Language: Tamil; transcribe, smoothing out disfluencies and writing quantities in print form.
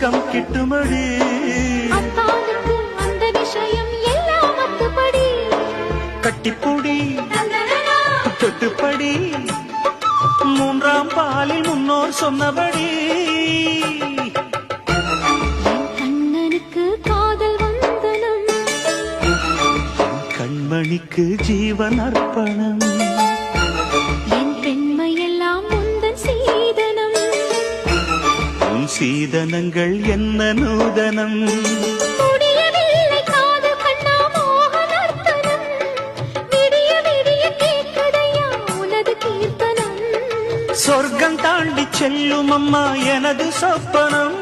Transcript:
சொர்க்கம் கிட்டுமடி அத்தானுக்கு அந்த விஷயம் எல்லாம் மத்துப்படி கட்டிப்பூடி தொட்டுப்படி மூன்றாம் பாலில் முன்னோர் சொன்னபடி கண்ணனுக்கு காதல் வந்தனம் கண்மணிக்கு ஜீவன் அர்ப்பணம் என் பெண்மையெல்லாம் முந்தன் சீதனம் உன் சீதனங்கள் என்ன நூதனம் முடியவில்லை காதல் கண்ணா மோக நர்த்தனம் விடிய விடிய கேட்குதையா உனது கீர்த்தனம் சொர்க்கம் தாண்டி செல்லும் அம்மா எனது சொப்பனம்